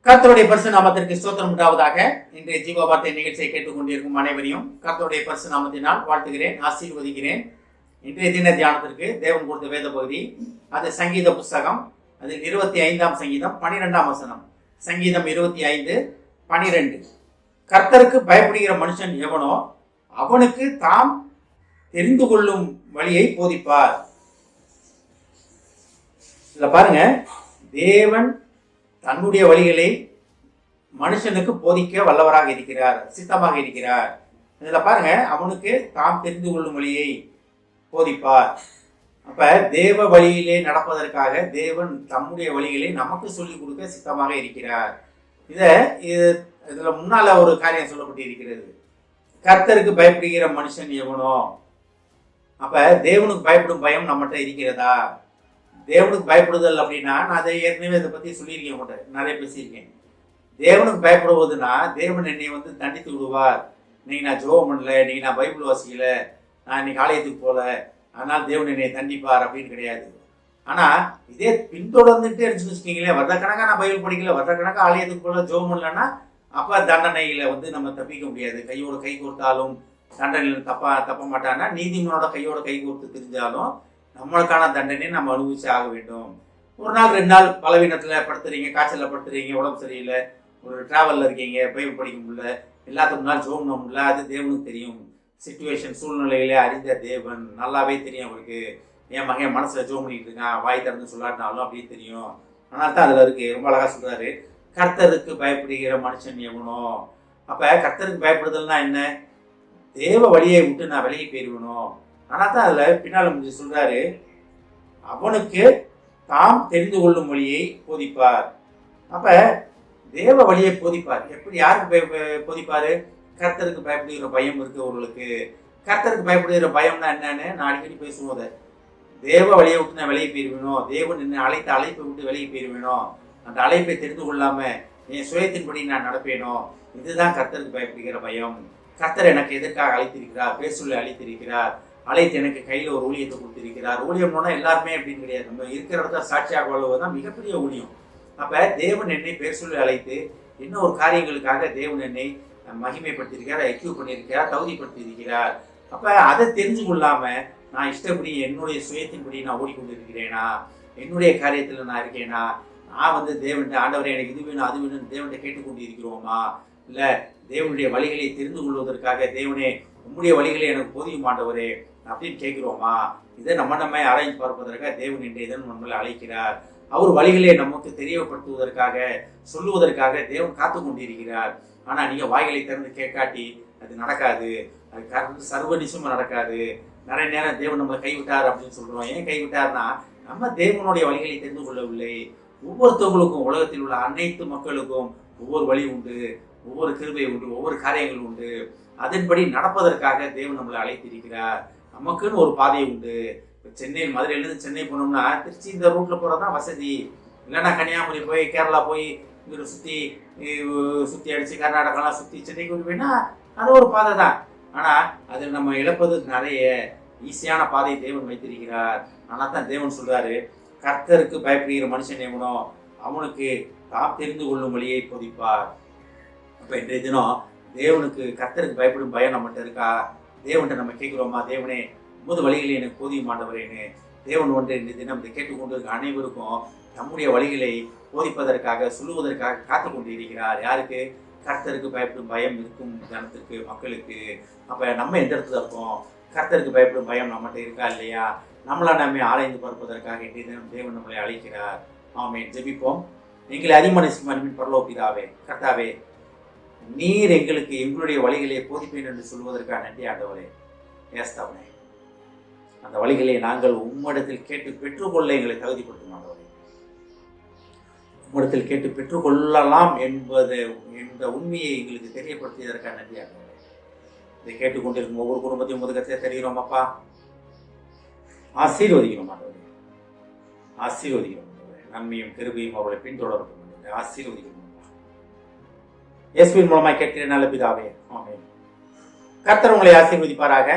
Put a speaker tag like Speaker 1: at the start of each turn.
Speaker 1: கர்த்தருடைய பரிசு நாமத்திற்கு ஸ்தோத்திரம் உண்டாவதாக. இன்றைய ஜீவ வார்த்தை நிகழ்ச்சியை கேட்டுக்கொண்டிருக்கும் அனைவரையும் கர்த்தருடைய பரிசு நாமத்தினால் வாழ்த்துகிறேன், ஆசீர்வதிக்கிறேன். இன்றைய தின தியானத்திற்கு தேவன் கொடுத்த வேத பகுதி அது சங்கீத புஸ்தகம், அது 25ஆம் சங்கீதம் 12ஆம் வசனம். சங்கீதம் 25:12. கர்த்தருக்கு பயப்படுகிற மனுஷன் எவனோ அவனுக்கு தாம் தெரிந்து கொள்ளும் வழியை போதிப்பார். இதுல பாருங்க, தேவன் தன்னுடைய வழிகளை மனுஷனுக்கு போதிக்க வல்லவராக இருக்கிறார், சித்தமாக இருக்கிறார். இதுல பாருங்க, அவனுக்கு தாம் தெரிந்து கொள்ளும் வழியை போதிப்பார். அப்ப தேவ வழியிலே நடப்பதற்காக தேவன் தம்முடைய வழிகளை நமக்கு சொல்லிக் கொடுக்க சித்தமாக இருக்கிறார். இதுல முன்னால ஒரு காரியம் சொல்லப்பட்டு இருக்கிறது, கர்த்தருக்கு பயப்படுகிற மனுஷன் எவனோ. அப்ப தேவனுக்கு பயப்படும் பயம் நம்மகிட்ட இருக்கிறதா? தேவனுக்கு பயப்படுதல் அப்படின்னா, நான் அதை ஏற்கனவே இதை பத்தி சொல்லியிருக்கேன், உங்கள்கிட்ட நிறைய பேசியிருக்கேன். தேவனுக்கு பயப்படுவதுன்னா, தேவன் என்னை தண்டித்து விடுவார், இன்னைக்கு நான் ஜெபம் பண்ணல, இன்னைக்கு நான் பைபிள் வாசிக்கல, நான் இன்னைக்கு ஆலயத்துக்கு போல, அதனால் தேவன் என்னை தண்டிப்பார் அப்படின்னு கிடையாது. ஆனா இதே பின்தொடர்ந்துட்டே இருந்துச்சுன்னு வச்சுக்கீங்களேன், வருடக்கணக்காக நான் பைபிள் படிக்கல, வருடக்கணக்காக ஆலயத்துக்கு போல, ஜெபம் பண்ணலன்னா அப்ப தண்டனையில நம்ம தப்பிக்க முடியாது. கையோட கை கோர்த்தாலும் தண்டனையில் தப்ப மாட்டான்னா, நீதிமனோட கையோட கை கோர்த்து தெரிஞ்சாலும் நம்மளுக்கான தண்டனை நம்ம அனுபவிச்சு ஆக வேண்டும். ஒரு நாள் 2 நாள் பலவீனத்துல படுத்துறீங்க, காய்ச்சல்ல படுத்துறீங்க, உடம்பு சரியில்லை, ஒரு டிராவல்ல இருக்கீங்க, பைபிள் படிக்க முடியல, எல்லாத்துக்கும் நாள் ஜோம் முடியல, அது தேவனுக்கு தெரியும். சிச்சுவேஷன் சூழ்நிலையிலே அறிந்த தேவன் நல்லாவே தெரியும் அவருக்கு. என் மகன் மனசுல ஜோம் பண்ணிட்டு இருக்கான், வாய் திறந்து சொல்லாட்டினாலும் அப்படியே தெரியும். அதனால தான் அதுல இருக்கு. ரொம்ப அழகா சொல்றாரு, கர்த்தருக்கு பயப்படுகிற மனுஷன் எவனோ. அப்ப கர்த்தருக்கு பயப்படுதல்னா என்ன? தேவ வழியை விட்டு நான் விலகி போயிருவனும். ஆனால் தான் அதுல பின்னால முடிஞ்சு சொல்றாரு, அவனுக்கு தாம் தெரிந்து கொள்ளும் வழியை போதிப்பார். அப்ப தேவ வழியை போதிப்பார். எப்படி, யாருக்கு போதிப்பாரு? கர்த்தருக்கு பயப்படுகிற பயம் இருக்கிறவர்களுக்கு. கர்த்தருக்கு பயப்படுகிற பயம்னா என்னன்னு நான் அடிக்கடி பேசுவோம். தேவ வழியை விட்டு நான் விலகி போயிருவேணும், தேவன் என்ன அழைத்த அழைப்பை விட்டு விலகி போயிருவேணும், அந்த அழைப்பை தெரிந்து கொள்ளாம என் சுயத்தின்படி நான் நடப்பேனோ, இதுதான் கர்த்தருக்கு பயப்படுகிற பயம். கர்த்தர் எனக்கு எதற்காக அழைத்திருக்கிறார்? பேர் சொல்லி அழைத்திருக்கிறார், அழைத்து எனக்கு கையில ஒரு ஊழியத்தை கொடுத்திருக்கிறார். ஊழியம்னா எல்லாருமே அப்படின்னு கிடையாது, நம்ம இருக்கிற இடத்துல சாட்சியாக வாழ்வதுதான் மிகப்பெரிய ஊழியம். அப்ப தேவன் என்னை பேர் சொல்லி அழைத்து என்ன ஒரு காரியங்களுக்காக தேவன் என்னை மகிமைப்படுத்தியிருக்கிறார், எக்யூப் பண்ணியிருக்கிறார், தகுதிப்படுத்தி இருக்கிறார். அப்ப அதை தெரிஞ்சு கொள்ளாம நான் இஷ்டப்படி என்னுடைய சுயத்தின்படி நான் ஓடிக்கொண்டிருக்கிறேனா, என்னுடைய காரியத்துல நான் இருக்கேனா, நான் தேவன்கிட்ட ஆண்டவரை எனக்கு இது வேணும் அது வேணும்னு தேவன்கிட்ட கேட்டுக்கொண்டு இருக்கிறோமா, இல்ல தேவனுடைய வழிகளை தெரிந்து கொள்வதற்காக தேவனே உம்முடைய வழிகளை எனக்கு போதியும் ஆண்டவரே அப்படின்னு கேட்கிறோமா? இதை நம்ம ஆராய்ந்து பார்ப்பதற்காக தேவன் இன்றைய தினம் நம்மளை அழைக்கிறார். அவர் வழிகளை நமக்கு தெரியப்படுத்துவதற்காக சொல்லுவதற்காக தேவன் காத்து கொண்டிருக்கிறார். ஆனா நீங்க வாய்களை திறந்து கேட்காட்டி அது நடக்காது, அது சர்வ நிச்சயமா நடக்காது. நிறைய நேரம் தேவன் நம்மளை கைவிட்டார் அப்படின்னு சொல்றோம். ஏன் கைவிட்டார்னா, நம்ம தேவனுடைய வழிகளை தெரிந்து கொள்ளவில்லை. ஒவ்வொருத்தவங்களுக்கும், உலகத்தில் உள்ள அனைத்து மக்களுக்கும் ஒவ்வொரு வழி உண்டு, ஒவ்வொரு கிருபை உண்டு, ஒவ்வொரு காரியங்கள் உண்டு. அதன்படி நடப்பதற்காக தேவன் நம்மளை அழைத்திருக்கிறார். நமக்குன்னு ஒரு பாதை உண்டு. சென்னை, மதுரையிலிருந்து சென்னை போனோம்னா திருச்சி இந்த ரூட்ல போறதுதான் வசதி. இல்லைன்னா கன்னியாகுமரி போய் கேரளா போய் இங்க சுத்தி அடிச்சு கர்நாடகாலாம் சுத்தி சென்னைக்கு போயினா அது ஒரு பாதை தான். ஆனா அதில் நம்ம இழப்பது நிறைய. ஈஸியான பாதை தேவன் வைத்திருக்கிறார். ஆனா தான் தேவன் சொல்றாரு, கர்த்தருக்கு பயப்படுகிற மனுஷன் எவனோ அவனுக்கு தாம் தெரிந்து கொள்ளும் வழியை போதிப்பார். அப்ப இன்றைய தினம் தேவனுக்கு, கர்த்தருக்கு பயப்படும் பயம் நம்மகிட்ட இருக்கா? தேவன்கிட்ட நம்ம கேட்கிறோமா, தேவனே உமது வழிகளை எனக்கு போதிய மாட்டவரேன்னு? தேவன் இந்த தினம் இதை கேட்டுக்கொண்டு இருக்க அனைவருக்கும் நம்முடைய வழிகளை போதிப்பதற்காக சொல்லுவதற்காக காத்து கொண்டு இருக்கிறார். யாருக்கு? கர்த்தருக்கு பயப்படும் பயம் இருக்கும் ஜனத்திற்கு, மக்களுக்கு. அப்ப நம்ம எந்த இடத்துல இருக்கோம்? கர்த்தருக்கு பயப்படும் பயம் நம்மகிட்ட இருக்கா இல்லையா? நம்மளை நம்ம ஆராய்ந்து பார்ப்பதற்காக இன்றைய தினம் தேவன் நம்மளை அழைக்கிறார். ஆமென். ஜெபிப்போம். எங்களை அதிமனசின் பரலோக பிதாவே, கர்த்தாவே, நீர் எங்களுக்கு எங்களுடைய வழிகளை போதிப்பேன் என்று சொல்வதற்காக நன்றி ஆண்டவரே. ஏஸ்தாவனே, அந்த வழிகளை நாங்கள் உம்மிடத்தில் கேட்டு பெற்றுக்கொள்ள எங்களை தகுதிப்படுத்தும் ஆண்டவரே. உம்மிடத்தில் கேட்டு பெற்றுக்கொள்ளலாம் என்ற உண்மையை எங்களுக்கு தெரியப்படுத்தியதற்காக நன்றி ஆண்டவரே. இதை கேட்டுக்கொண்டிருக்கும் ஒவ்வொரு குடும்பத்தையும் முதுகத்தை தெரிகிறோம் அப்பா. ஆசீர்வதிக்கிறோம் ஆண்டவரே, ஆசீர்வதிக்கிறோம் ஆண்டவரே. நன்மையும் கிருபையும் அவர்களை பின்தொடரும். ஆசீர்வதிக்கிறோம். இயேசுவின் மூலமாய் கேட்கிறேன் நல்ல பிதாவே. ஆமென். கர்த்தர் உங்களை ஆசீர்வதிப்பாராக.